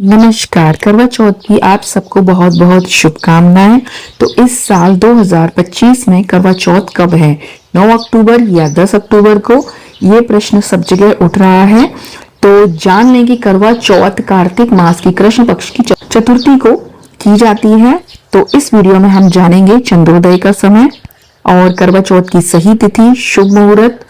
नमस्कार। करवा चौथ की आप सबको बहुत बहुत शुभकामनाएं। तो इस साल 2025 में करवा चौथ कब है, 9 अक्टूबर या 10 अक्टूबर को? ये प्रश्न सब जगह उठ रहा है। तो जान लें कि करवा चौथ कार्तिक मास की कृष्ण पक्ष की चतुर्थी को की जाती है। तो इस वीडियो में हम जानेंगे चंद्रोदय का समय और करवा चौथ की सही तिथि, शुभ मुहूर्त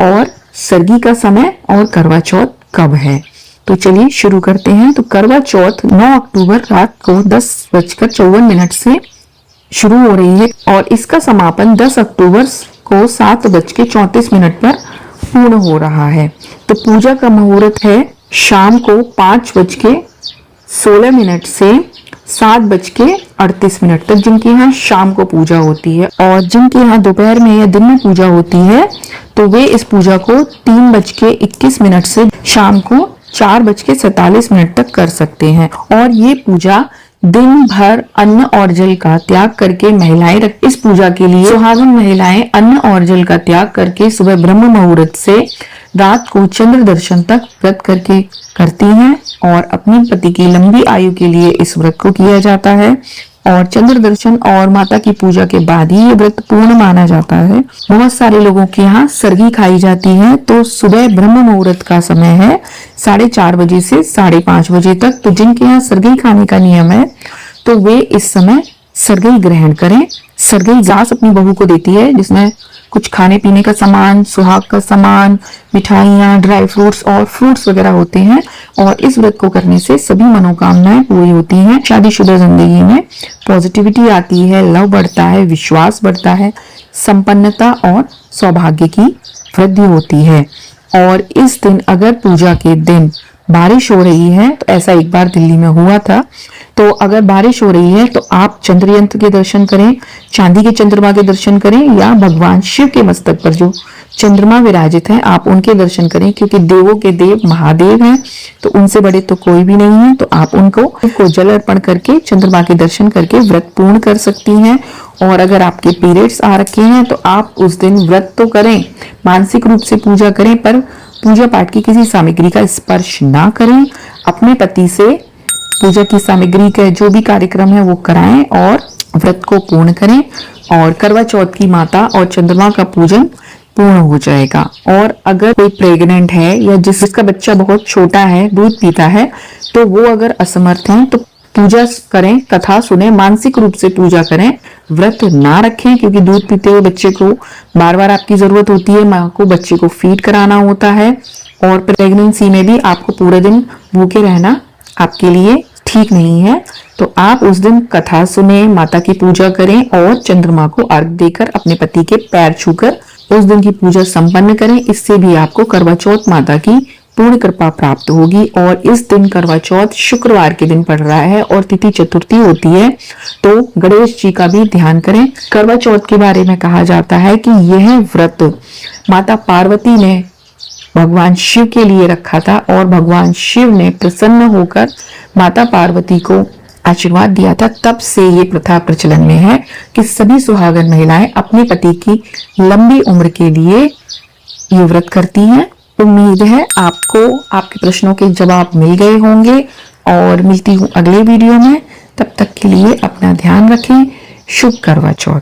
और सर्गी का समय और करवा चौथ कब है। तो चलिए शुरू करते हैं। तो करवा चौथ 9 अक्टूबर रात को 10:54 से शुरू हो रही है और इसका समापन 10 अक्टूबर को 7:34 पर पूर्ण हो रहा है। तो पूजा का मुहूर्त है शाम को 5:16 से 7:38 तक, जिनके यहाँ शाम को पूजा होती है। और जिनके यहाँ दोपहर में या दिन में पूजा होती है तो वे इस पूजा को 3:21 से शाम को 4:47 तक कर सकते हैं। और ये पूजा दिन भर अन्न और जल का त्याग करके महिलाएं इस पूजा के लिए सुहागन महिलाएं अन्न और जल का त्याग करके सुबह ब्रह्म मुहूर्त से रात को चंद्र दर्शन तक व्रत करके करती हैं। और अपने पति की लंबी आयु के लिए इस व्रत को किया जाता है। और चंद्र दर्शन और माता की पूजा के बाद ही ये व्रत पूर्ण माना जाता है। बहुत सारे लोगों के यहाँ सर्गी खाई जाती है। तो सुबह ब्रह्म मुहूर्त का समय है 4:30 बजे से 5:30 बजे तक। तो जिनके यहाँ सर्गी खाने का नियम है तो वे इस समय सर्गी ग्रहण करें। सर्गी सास अपनी बहू को देती है, जिसमें कुछ खाने पीने का सामान, सुहाग का सामान, मिठाइयाँ, ड्राई फ्रूट्स और फ्रूट्स वगैरह होते हैं। और इस व्रत को करने से सभी मनोकामनाएं पूरी होती हैं। शादीशुदा जिंदगी में पॉजिटिविटी आती है, लव बढ़ता है, विश्वास बढ़ता है, संपन्नता और सौभाग्य की वृद्धि होती है। और इस दिन अगर पूजा के दिन बारिश हो रही है, तो ऐसा एक बार दिल्ली में हुआ था, तो अगर बारिश हो रही है तो आप चंद्रयंत्र के दर्शन करें, चांदी के चंद्रमा के दर्शन करें, या भगवान शिव के मस्तक पर जो चंद्रमा विराजित है आप उनके दर्शन करें, क्योंकि देवों के देव महादेव हैं, तो उनसे बड़े तो कोई भी नहीं है। तो आप उनको जल अर्पण करके चंद्रमा के दर्शन करके व्रत पूर्ण कर सकती हैं। और अगर आपके पीरियड्स आ रखे हैं तो आप उस दिन व्रत तो करें, मानसिक रूप से पूजा करें, पर पूजा पाठ की किसी सामग्री का स्पर्श ना करें। अपने पति से पूजा की सामग्री का जो भी कार्यक्रम है वो कराएं और व्रत को पूर्ण करें। और करवा चौथ की माता और चंद्रमा का पूजन पूर्ण हो जाएगा। और अगर कोई प्रेग्नेंट है या जिसका बच्चा बहुत छोटा है, दूध पीता है, तो वो अगर असमर्थ हैं तो पूजा करें, कथा सुने, मानसिक रूप से पूजा करें, व्रत ना रखें, क्योंकि दूध पीते हुए बच्चे को बार बार आपकी जरूरत होती है। माँ को बच्चे को फीड कराना होता है और प्रेगनेंसी में भी आपको पूरे दिन भूखे रहना आपके लिए ठीक नहीं है। तो आप उस दिन कथा सुने, माता की पूजा करें और चंद्रमा को अर्घ देकर अपने पति के पैर छूकर उस दिन की पूजा संपन्न करें। इससे भी आपको करवा चौथ माता की पूर्ण कृपा प्राप्त होगी। और इस दिन करवा चौथ शुक्रवार के दिन पड़ रहा है और तिथि चतुर्थी होती है, तो गणेश जी का भी ध्यान करें। करवा चौथ के बारे में कहा जाता है कि यह व्रत माता पार्वती ने भगवान शिव के लिए रखा था और भगवान शिव ने प्रसन्न होकर माता पार्वती को आशीर्वाद दिया था। तब से ये प्रथा प्रचलन में है कि सभी सुहागन महिलाएं अपने पति की लंबी उम्र के लिए ये व्रत करती हैं। उम्मीद है आपको आपके प्रश्नों के जवाब मिल गए होंगे और मिलती हूँ अगले वीडियो में। तब तक के लिए अपना ध्यान रखें। शुभ करवा चौथ।